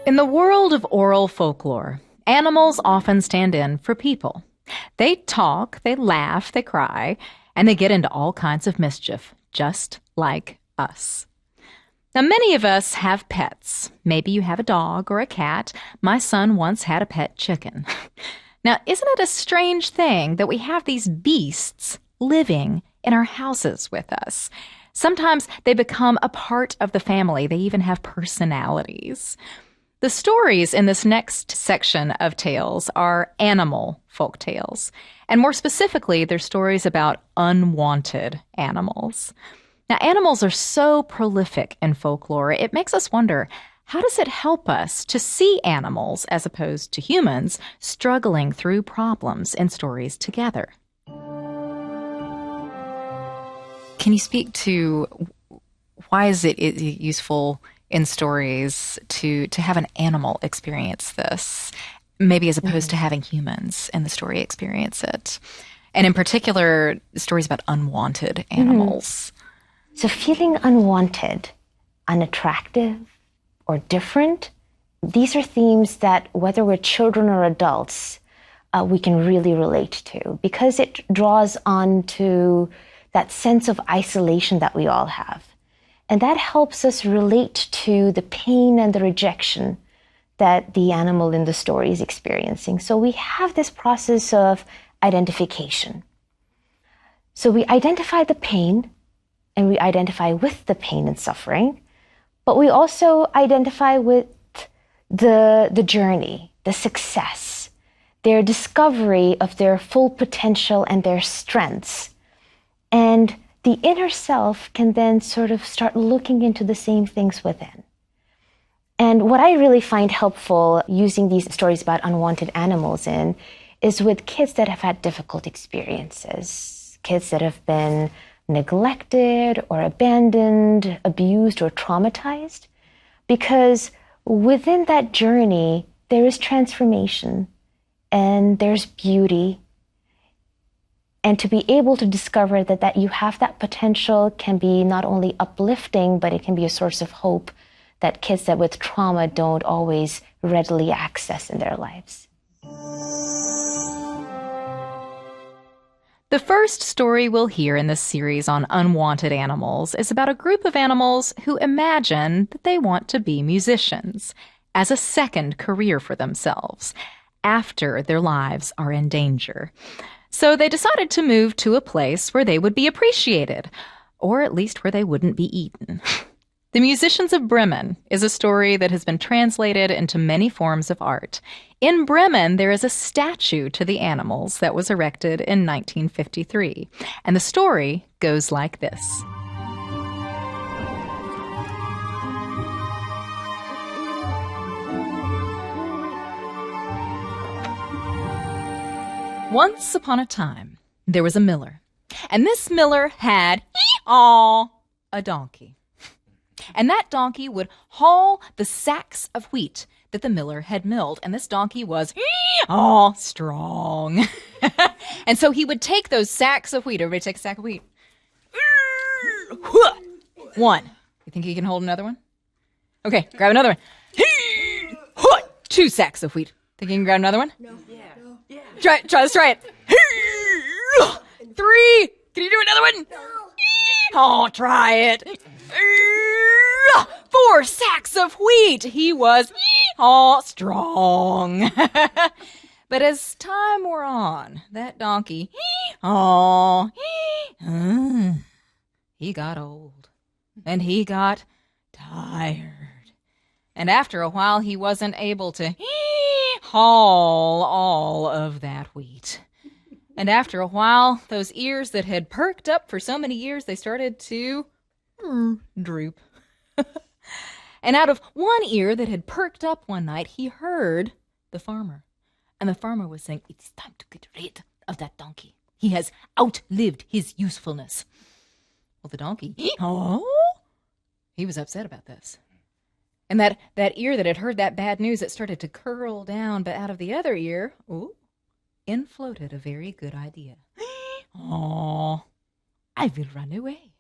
In the world of oral folklore, animals often stand in for people. They talk, they laugh, they cry, and they get into all kinds of mischief, just like us. Now, many of us have pets. Maybe you have a dog or a cat. My son once had a pet chicken. Now, isn't it a strange thing that we have these beasts living in our houses with us? Sometimes they become a part of the family. They even have personalities. The stories in this next section of tales are animal folk tales. And more specifically, they're stories about unwanted animals. Now, animals are so prolific in folklore, it makes us wonder, how does it help us to see animals, as opposed to humans, struggling through problems in stories together? Can you speak to why is it useful in stories to have an animal experience this, maybe as opposed to having humans in the story experience it? And in particular, stories about unwanted animals. So feeling unwanted, unattractive, or different, these are themes that, whether we're children or adults, we can really relate to, because it draws on to that sense of isolation that we all have. And that helps us relate to the pain and the rejection that the animal in the story is experiencing. So we have this process of identification. So we identify the pain, and we identify with the pain and suffering, but we also identify with the journey, the success, their discovery of their full potential and their strengths. And the inner self can then sort of start looking into the same things within. And what I really find helpful using these stories about unwanted animals in is with kids that have had difficult experiences, kids that have been neglected or abandoned, abused or traumatized, because within that journey, there is transformation and there's beauty. And to be able to discover that you have that potential can be not only uplifting, but it can be a source of hope that kids that with trauma don't always readily access in their lives. The first story we'll hear in this series on unwanted animals is about a group of animals who imagine that they want to be musicians as a second career for themselves after their lives are in danger. So they decided to move to a place where they would be appreciated, or at least where they wouldn't be eaten. The Musicians of Bremen is a story that has been translated into many forms of art. In Bremen, there is a statue to the animals that was erected in 1953. And the story goes like this. Once upon a time, there was a miller. And this miller had, a donkey. And that donkey would haul the sacks of wheat that the miller had milled. And this donkey was strong. And so he would take those sacks of wheat. Everybody take a sack of wheat. One. You think he can hold another one? Okay, grab another one. 2 sacks of wheat. Think you can grab another one? No. Yeah. Let's try it. 3. Can you do another one? No. Oh, try it. 4 sacks of wheat. He was strong. But as time wore on, that donkey, he got old. And he got tired. And after a while, he wasn't able to haul all of that wheat. And after a while, those ears that had perked up for so many years, they started to droop. And out of one ear that had perked up one night, he heard the farmer. And the farmer was saying, "It's time to get rid of that donkey. He has outlived his usefulness." Well, the donkey, he was upset about this. And that ear that had heard that bad news, it started to curl down, but out of the other ear, in floated a very good idea. I will run away.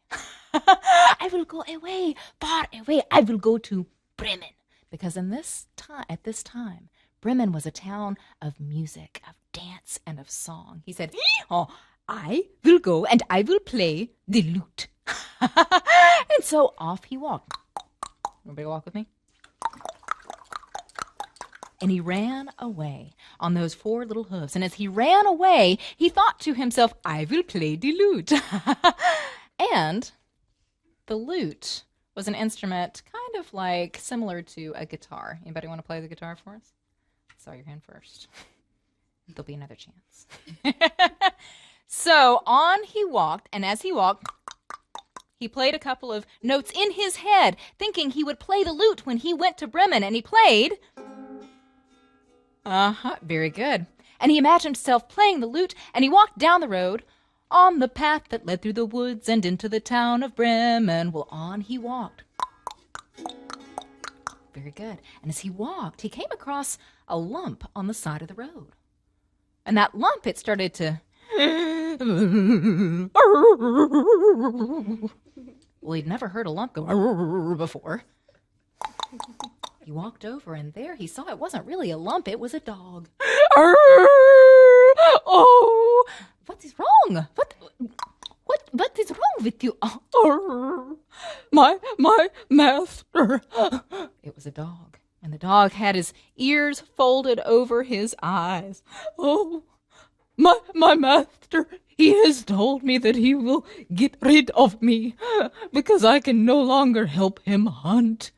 I will go away, far away. I will go to Bremen, because at this time, Bremen was a town of music, of dance, and of song. He said, "Oh, I will go and I will play the lute." And so off he walked. Everybody walk with me? And he ran away on those 4 little hooves. And as he ran away, he thought to himself, "I will play the lute." And the lute was an instrument kind of like similar to a guitar. Anybody want to play the guitar for us? Saw your hand first. There'll be another chance. So on he walked, and as he walked, he played a couple of notes in his head, thinking he would play the lute when he went to Bremen, and he played. Very good. And he imagined himself playing the lute, and he walked down the road on the path that led through the woods and into the town of Bremen. Well, on he walked. Very good. And as he walked, he came across a lump on the side of the road. And that lump, it started to... Well, he'd never heard a lump go before. He walked over, and there he saw it wasn't really a lump, it was a dog. Oh, what is wrong? What is wrong with you? My master. It was a dog, and the dog had his ears folded over his eyes. Oh, my master, he has told me that he will get rid of me because I can no longer help him hunt.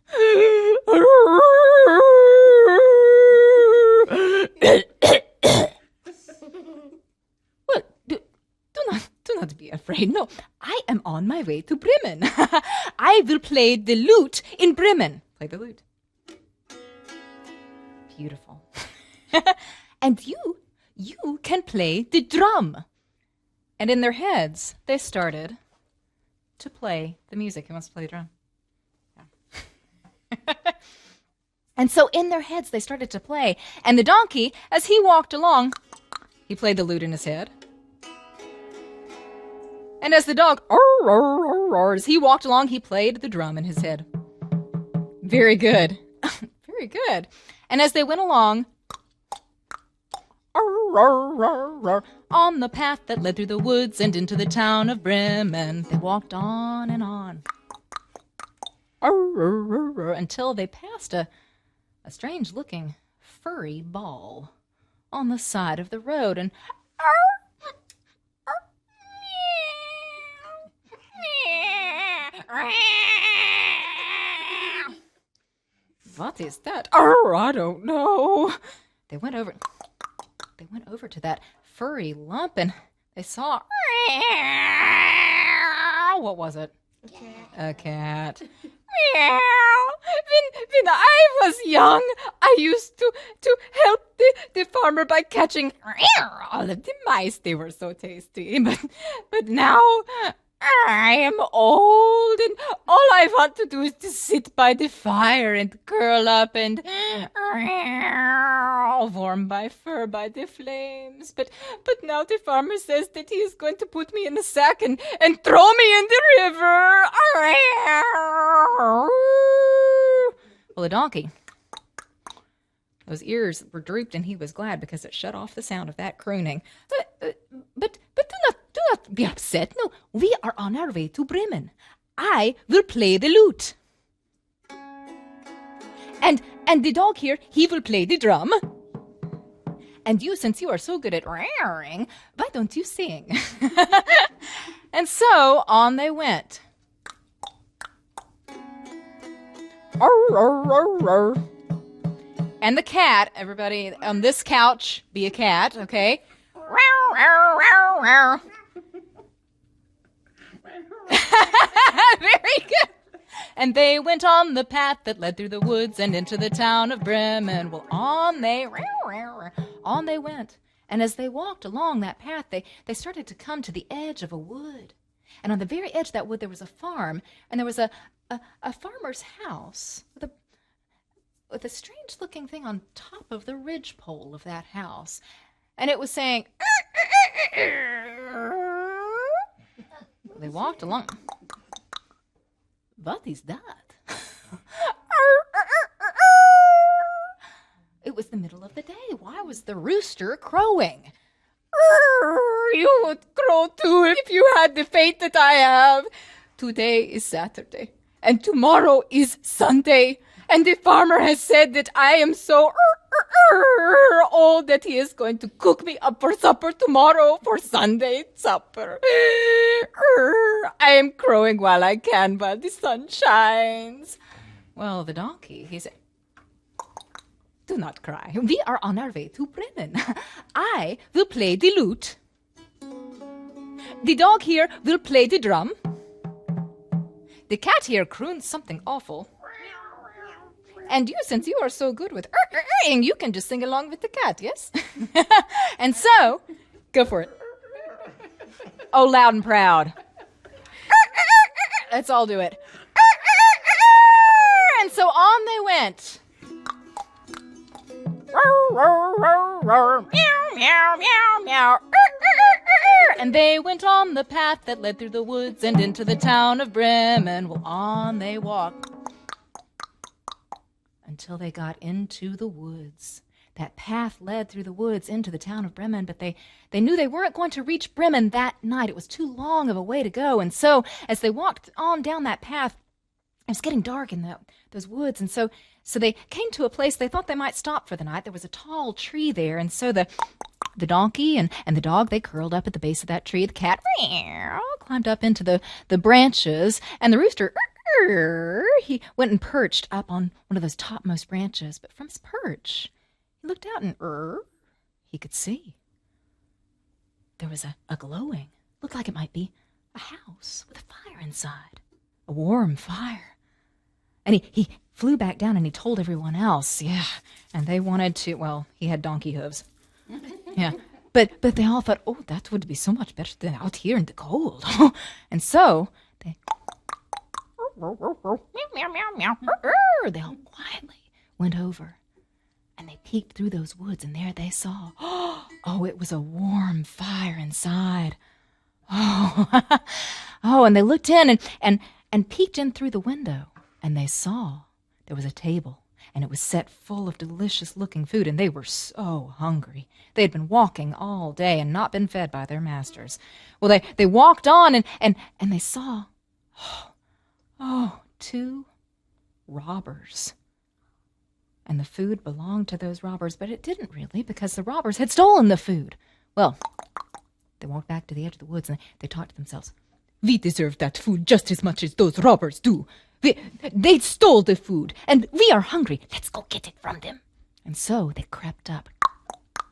Well, do not be afraid. No, I am on my way to Bremen. I will play the lute in Bremen. Play the lute. Beautiful. And you can play the drum. And in their heads, they started to play the music. Who wants to play the drum? Yeah. And so in their heads, they started to play. And the donkey, as he walked along, he played the lute in his head. And as the dog, as he walked along, he played the drum in his head. Very good. Very good. And as they went along, on the path that led through the woods and into the town of Bremen, they walked on and on until they passed a strange-looking furry ball on the side of the road. And what is that? I don't know. They went over to that furry lump, and they saw... What was it? A cat. When I was young, I used to help the farmer by catching all of the mice. They were so tasty. But now I am old, and all I want to do is to sit by the fire and curl up and warm my fur by the flames. But now the farmer says that he is going to put me in a sack and throw me in the river. Well, the donkey, those ears were drooped, and he was glad because it shut off the sound of that crooning. But do not be upset. No, we are on our way to Bremen. I will play the lute. And the dog here, he will play the drum. And you, since you are so good at roaring, why don't you sing? And so on they went. And the cat, everybody on this couch, be a cat, okay? Very good. And they went on the path that led through the woods and into the town of Bremen. Well, on they went. And as they walked along that path, they started to come to the edge of a wood. And on the very edge of that wood, there was a farm, and there was a farmer's house with a strange-looking thing on top of the ridgepole of that house. And it was saying... They walked along. What is that? was the middle of the day. Why was the rooster crowing? You would crow too if you had the fate that I have. Today is Saturday, and tomorrow is Sunday, and the farmer has said that I am so old that he is going to cook me up for supper tomorrow for Sunday supper. I am crowing while I can while the sun shines. Well, the donkey, he said, do not cry. We are on our way to Bremen. I will play the lute. The dog here will play the drum. The cat here croons something awful. And you, since you are so good with you can just sing along with the cat, yes? And so, go for it. Oh, loud and proud. Let's all do it. And so on they went. Meow, meow, meow, meow. And they went on the path that led through the woods and into the town of Bremen. Well, on they walked until they got into the woods. That path led through the woods into the town of Bremen, but they knew they weren't going to reach Bremen that night. It was too long of a way to go. And so as they walked on down that path, it was getting dark in those woods. And so they came to a place they thought they might stop for the night. There was a tall tree there. And so the donkey and the dog, they curled up at the base of that tree. The cat climbed up into the branches. And the rooster, he went and perched up on one of those topmost branches. But from his perch, he looked out and he could see. There was a glowing, looked like it might be a house with a fire inside, a warm fire. And he flew back down and he told everyone else, yeah, and they wanted to, well, he had donkey hooves. Yeah, but they all thought, oh, that would be so much better than out here in the cold. And so they all quietly went over. And they peeked through those woods, and there they saw, oh, it was a warm fire inside. Oh, and they looked in and peeked in through the window, and they saw there was a table, and it was set full of delicious-looking food, and they were so hungry. They had been walking all day and not been fed by their masters. Well, they walked on, and they saw, two robbers. And the food belonged to those robbers, but it didn't really, because the robbers had stolen the food. Well, they walked back to the edge of the woods, and they talked to themselves. We deserve that food just as much as those robbers do. They stole the food, and we are hungry. Let's go get it from them. And so they crept up.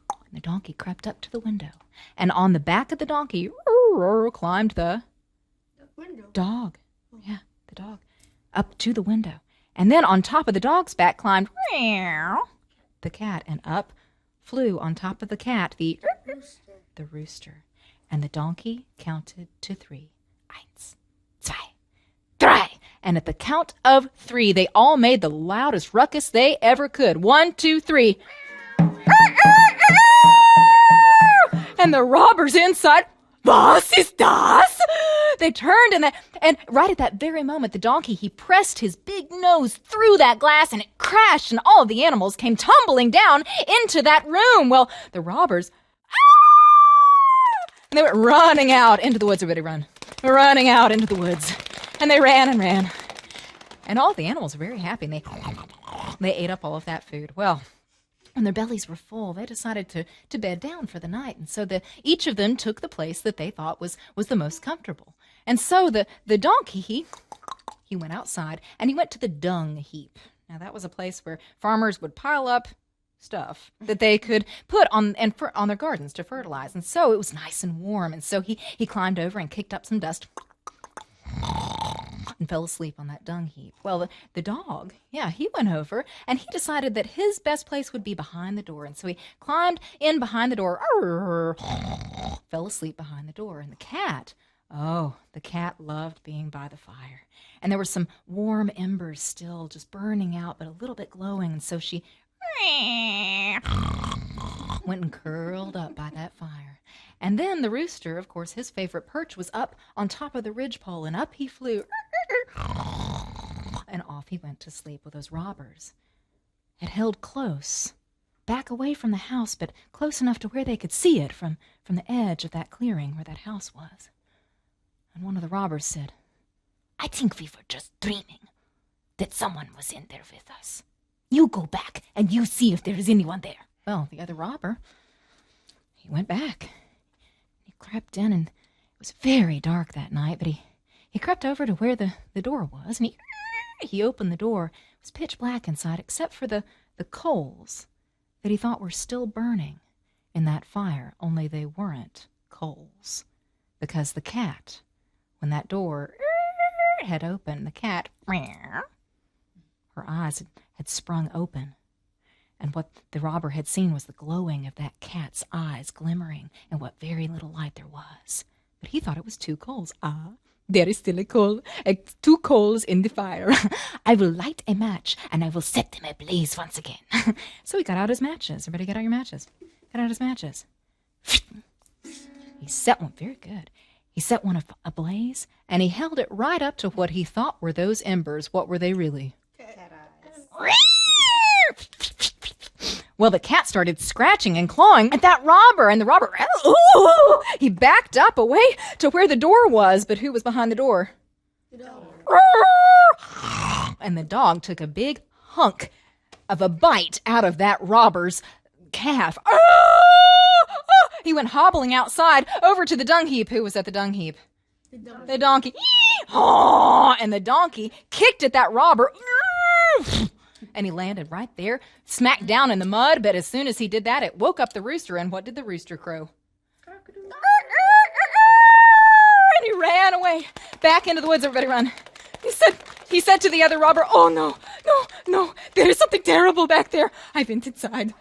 And the donkey crept up to the window. And on the back of the donkey climbed the dog. Yeah, the dog. Up to the window. And then on top of the dog's back climbed the cat, and up flew on top of the cat the rooster. And the donkey counted to 3. 1, 2, 3. And at the count of 3, they all made the loudest ruckus they ever could. 1, 2, 3. And the robbers inside, was ist das? They turned, and right at that very moment, the donkey, he pressed his big nose through that glass, and it crashed, and all of the animals came tumbling down into that room. Well, the robbers, and they went running out into the woods. Everybody run. Running out into the woods. And they ran and ran. And all the animals were very happy, and they ate up all of that food. Well, when their bellies were full, they decided to bed down for the night. And so each of them took the place that they thought was the most comfortable. And so the donkey, he went outside, and he went to the dung heap. Now, that was a place where farmers would pile up stuff that they could put on their gardens to fertilize. And so it was nice and warm. And so he climbed over and kicked up some dust and fell asleep on that dung heap. Well, the dog, yeah, he went over, and he decided that his best place would be behind the door. And so he climbed in behind the door, fell asleep behind the door. And the cat loved being by the fire. And there were some warm embers still just burning out, but a little bit glowing. And so she went and curled up by that fire. And then the rooster, of course, his favorite perch was up on top of the ridgepole, and up he flew. And off he went to sleep. With those robbers had held close back away from the house, but close enough to where they could see it from the edge of that clearing where that house was. And one of the robbers said, "I think we were just dreaming that someone was in there with us. You go back and you see if there is anyone there." Well, the other robber, he went back. He crept in, and it was very dark that night, but he crept over to where the door was, and he opened the door. It was pitch black inside, except for the coals that he thought were still burning in that fire, only they weren't coals. Because the cat, when that door had opened, the cat, her eyes had sprung open. And what the robber had seen was the glowing of that cat's eyes glimmering and what very little light there was. But he thought it was 2 coals. There is still a coal, 2 coals in the fire. I will light a match, and I will set them ablaze once again. So he got out his matches. Everybody get out your matches. Got out his matches. He set one, very good. He set one ablaze, and he held it right up to what he thought were those embers. What were they really? Cat eyes. Well, the cat started scratching and clawing at that robber, and the robber, he backed up away to where the door was, but who was behind the door? The dog. And the dog took a big hunk of a bite out of that robber's calf. He went hobbling outside over to the dung heap. Who was at the dung heap? The donkey. And the donkey kicked at that robber. And he landed right there, smack down in the mud. But as soon as he did that, it woke up the rooster. And what did the rooster crow? And he ran away back into the woods. Everybody run. He said to the other robber, "Oh, no, there is something terrible back there. I went inside,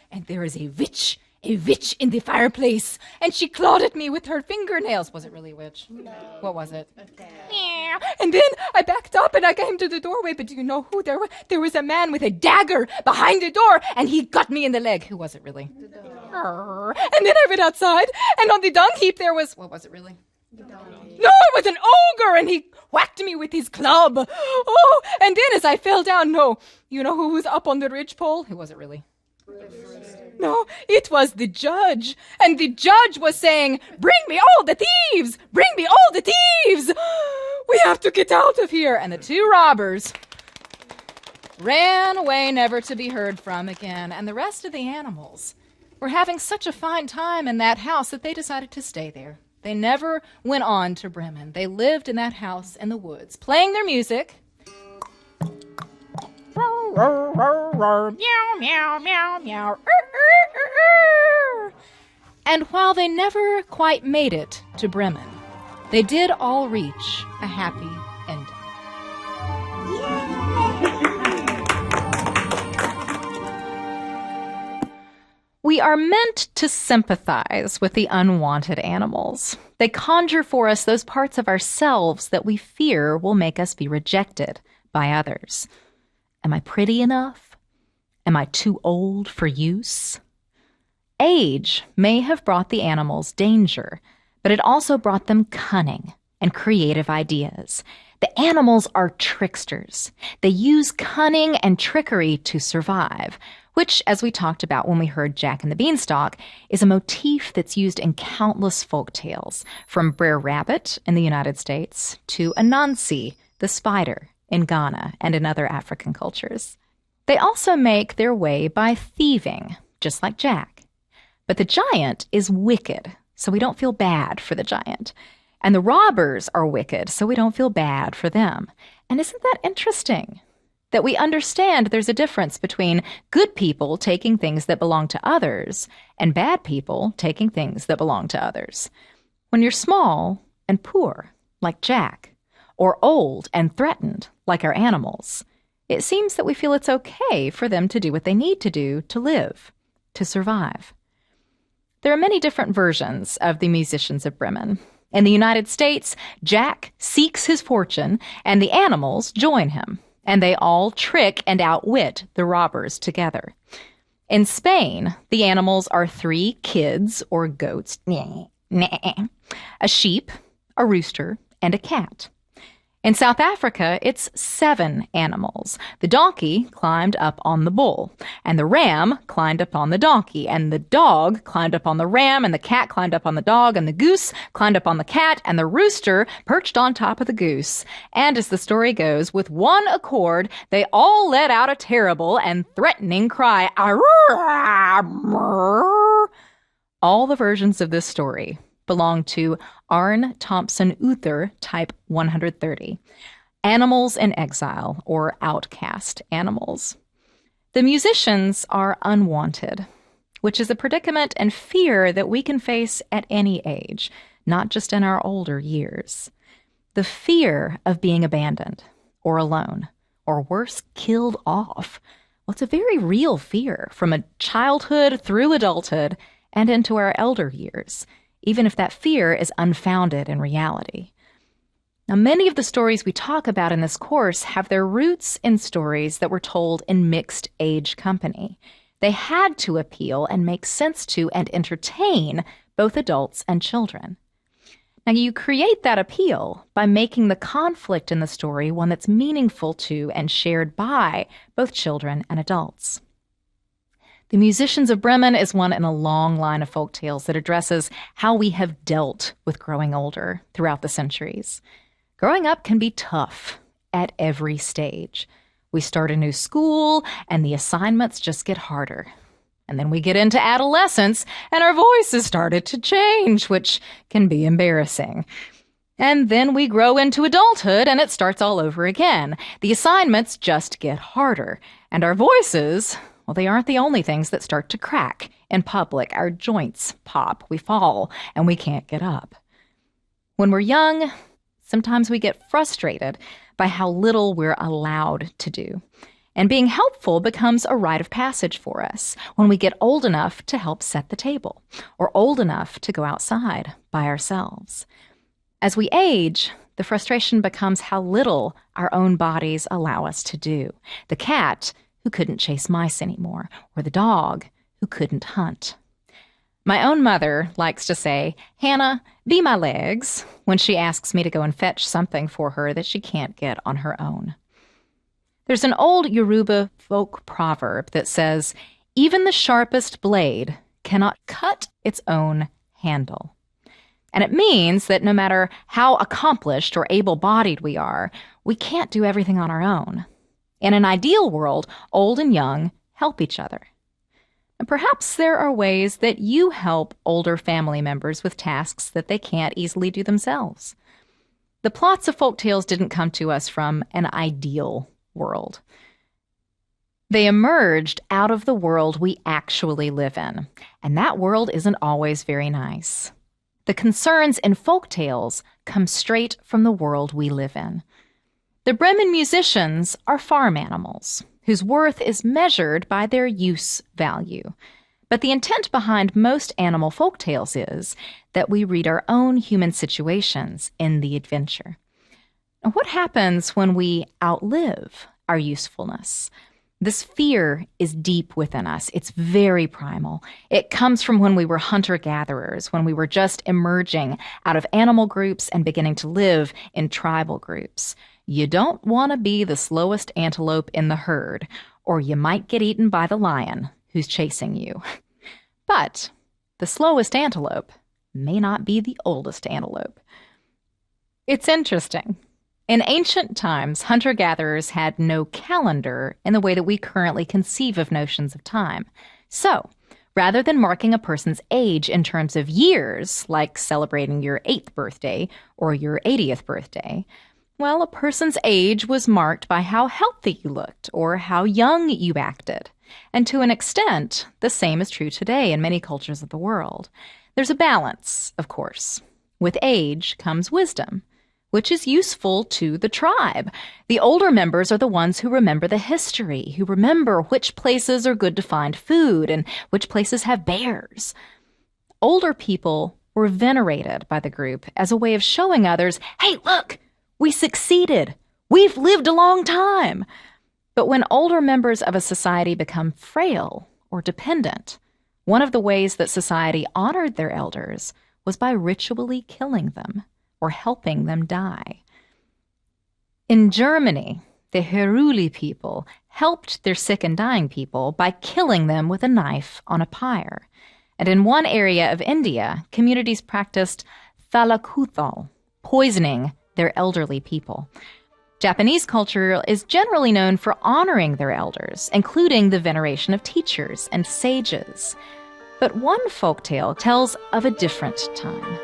and there is a witch in the fireplace, and she clawed at me with her fingernails." Was it really a witch? No. What was it? A cat. Yeah. And then I backed up and I came to the doorway, but do you know who there was? There was a man with a dagger behind the door, and he got me in the leg. Who was it really? The dog. And then I went outside, and on the dung heap there was, what was it really? The dog. No, it was an ogre, and he whacked me with his club. Oh, and then as I fell down, no, you know who was up on the ridgepole? Who was it really? No, it was the judge. And the judge was saying, "Bring me all the thieves! Bring me all the thieves! We have to get out of here." And the 2 robbers ran away, never to be heard from again. And the rest of the animals were having such a fine time in that house that they decided to stay there. They never went on to Bremen. They lived in that house in the woods, playing their music. Meow, meow, meow, meow. And while they never quite made it to Bremen, they did all reach a happy ending. We are meant to sympathize with the unwanted animals. They conjure for us those parts of ourselves that we fear will make us be rejected by others. Am I pretty enough? Am I too old for use? Age may have brought the animals danger, but it also brought them cunning and creative ideas. The animals are tricksters. They use cunning and trickery to survive, which, as we talked about when we heard Jack and the Beanstalk, is a motif that's used in countless folk tales, from Brer Rabbit in the United States to Anansi, the spider, in Ghana and in other African cultures. They also make their way by thieving, just like Jack. But the giant is wicked, so we don't feel bad for the giant. And the robbers are wicked, so we don't feel bad for them. And isn't that interesting? That we understand there's a difference between good people taking things that belong to others and bad people taking things that belong to others. When you're small and poor, like Jack, or old and threatened, like our animals, it seems that we feel it's okay for them to do what they need to do to live, to survive. There are many different versions of the Musicians of Bremen. In the United States, Jack seeks his fortune, and the animals join him, and they all trick and outwit the robbers together. In Spain, the animals are 3 kids or goats, a sheep, a rooster, and a cat. In South Africa, it's 7 animals. The donkey climbed up on the bull, and the ram climbed up on the donkey, and the dog climbed up on the ram, and the cat climbed up on the dog, and the goose climbed up on the cat, and the rooster perched on top of the goose. And as the story goes, with one accord, they all let out a terrible and threatening cry. All the versions of this story belong to Arne Thompson Uther, type 130. Animals in exile, or outcast animals. The musicians are unwanted, which is a predicament and fear that we can face at any age, not just in our older years. The fear of being abandoned, or alone, or worse, killed off. Well, it's a very real fear from a childhood through adulthood and into our elder years, even if that fear is unfounded in reality. Now, many of the stories we talk about in this course have their roots in stories that were told in mixed age company. They had to appeal and make sense to and entertain both adults and children. Now, you create that appeal by making the conflict in the story one that's meaningful to and shared by both children and adults. The Musicians of Bremen is one in a long line of folk tales that addresses how we have dealt with growing older throughout the centuries. Growing up can be tough at every stage. We start a new school, and the assignments just get harder. And then we get into adolescence, and our voices started to change, which can be embarrassing. And then we grow into adulthood, and it starts all over again. The assignments just get harder, and our voices, well, they aren't the only things that start to crack. In public, our joints pop, we fall, and we can't get up. When we're young, sometimes we get frustrated by how little we're allowed to do. And being helpful becomes a rite of passage for us when we get old enough to help set the table, or old enough to go outside by ourselves. As we age, the frustration becomes how little our own bodies allow us to do. The cat who couldn't chase mice anymore, or the dog who couldn't hunt. My own mother likes to say, "Hannah, be my legs," when she asks me to go and fetch something for her that she can't get on her own. There's an old Yoruba folk proverb that says, "Even the sharpest blade cannot cut its own handle." And it means that no matter how accomplished or able-bodied we are, we can't do everything on our own. In an ideal world, old and young help each other. And perhaps there are ways that you help older family members with tasks that they can't easily do themselves. The plots of folktales didn't come to us from an ideal world. They emerged out of the world we actually live in, and that world isn't always very nice. The concerns in folktales come straight from the world we live in. The Bremen musicians are farm animals, whose worth is measured by their use value. But the intent behind most animal folktales is that we read our own human situations in the adventure. And what happens when we outlive our usefulness? This fear is deep within us. It's very primal. It comes from when we were hunter-gatherers, when we were just emerging out of animal groups and beginning to live in tribal groups. You don't want to be the slowest antelope in the herd, or you might get eaten by the lion who's chasing you. But the slowest antelope may not be the oldest antelope. It's interesting. In ancient times, hunter-gatherers had no calendar in the way that we currently conceive of notions of time. So, rather than marking a person's age in terms of years, like celebrating your 8th birthday or your 80th birthday, well, a person's age was marked by how healthy you looked or how young you acted. And to an extent, the same is true today in many cultures of the world. There's a balance, of course. With age comes wisdom, which is useful to the tribe. The older members are the ones who remember the history, who remember which places are good to find food and which places have bears. Older people were venerated by the group as a way of showing others, "Hey, look! We succeeded. We've lived a long time." But when older members of a society become frail or dependent, one of the ways that society honored their elders was by ritually killing them or helping them die. In Germany, the Heruli people helped their sick and dying people by killing them with a knife on a pyre. And in one area of India, communities practiced thalakuthal, poisoning their elderly people. Japanese culture is generally known for honoring their elders, including the veneration of teachers and sages. But one folktale tells of a different time.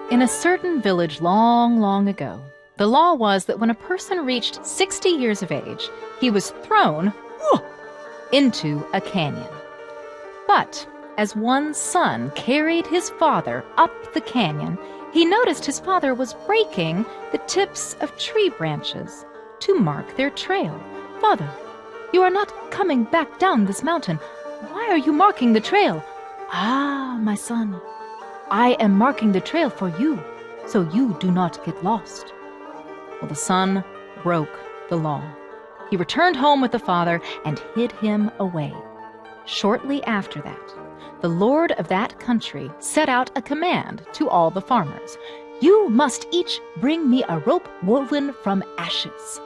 In a certain village long, long ago, the law was that when a person reached 60 years of age, he was thrown into a canyon. But as one son carried his father up the canyon, he noticed his father was breaking the tips of tree branches to mark their trail. "Father, you are not coming back down this mountain. Why are you marking the trail?" "Ah, my son, I am marking the trail for you, so you do not get lost." Well, the son broke the law. He returned home with the father and hid him away. Shortly after that, the lord of that country set out a command to all the farmers. "You must each bring me a rope woven from ashes."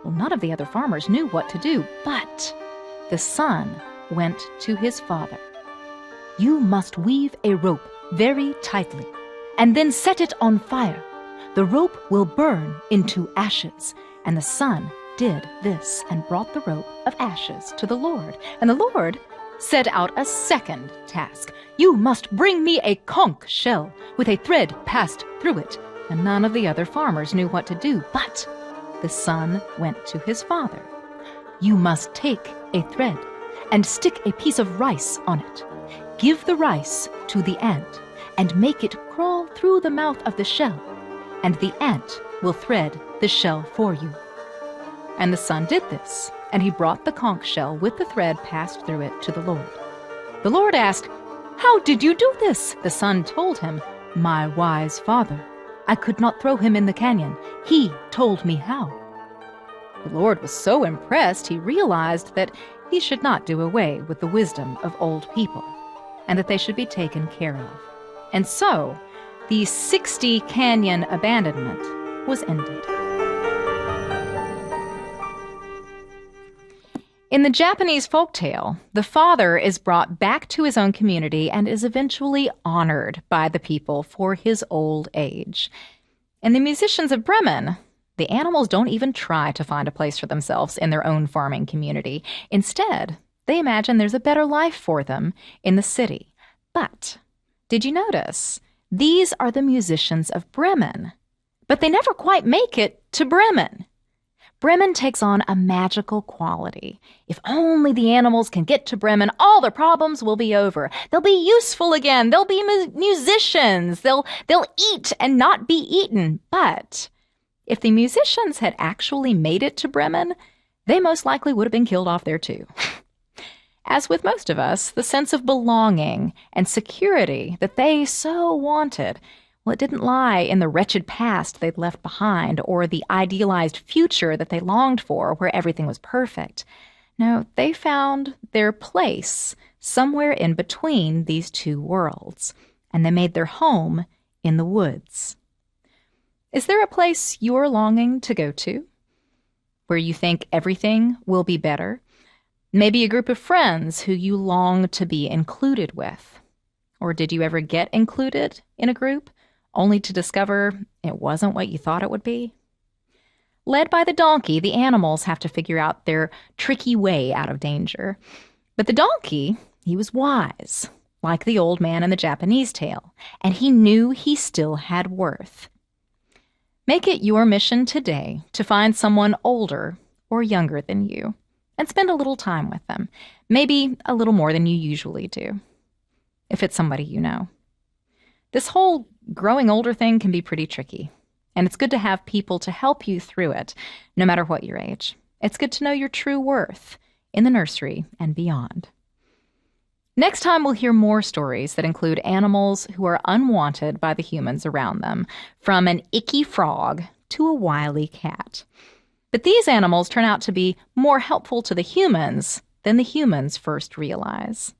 Well, none of the other farmers knew what to do, but the son went to his father. "You must weave a rope very tightly, and then set it on fire. The rope will burn into ashes." And the son did this and brought the rope of ashes to the Lord. And the Lord set out a second task. "You must bring me a conch shell with a thread passed through it." And none of the other farmers knew what to do, but the son went to his father. "You must take a thread and stick a piece of rice on it. Give the rice to the ant and make it crawl through the mouth of the shell, and the ant will thread the shell for you." And the son did this, and he brought the conch shell with the thread passed through it to the Lord. The Lord asked, "How did you do this?" The son told him, "My wise father. I could not throw him in the canyon. He told me how." The Lord was so impressed he realized that he should not do away with the wisdom of old people, and that they should be taken care of. And so, the 60 canyon abandonment was ended. In the Japanese folktale, the father is brought back to his own community and is eventually honored by the people for his old age. In the Musicians of Bremen, the animals don't even try to find a place for themselves in their own farming community. Instead, they imagine there's a better life for them in the city. But did you notice? These are the Musicians of Bremen. But they never quite make it to Bremen. Bremen takes on a magical quality. If only the animals can get to Bremen, all their problems will be over. They'll be useful again. They'll be musicians. They'll eat and not be eaten. But if the musicians had actually made it to Bremen, they most likely would have been killed off there too. As with most of us, the sense of belonging and security that they so wanted, well, it didn't lie in the wretched past they'd left behind or the idealized future that they longed for where everything was perfect. No, they found their place somewhere in between these two worlds, and they made their home in the woods. Is there a place you're longing to go to, where you think everything will be better? Maybe a group of friends who you long to be included with. Or did you ever get included in a group, only to discover it wasn't what you thought it would be? Led by the donkey, the animals have to figure out their tricky way out of danger. But the donkey, he was wise, like the old man in the Japanese tale, and he knew he still had worth. Make it your mission today to find someone older or younger than you and spend a little time with them, maybe a little more than you usually do, if it's somebody you know. This whole growing older thing can be pretty tricky, and it's good to have people to help you through it, no matter what your age. It's good to know your true worth in the nursery and beyond. Next time, we'll hear more stories that include animals who are unwanted by the humans around them, from an icky frog to a wily cat. But these animals turn out to be more helpful to the humans than the humans first realize.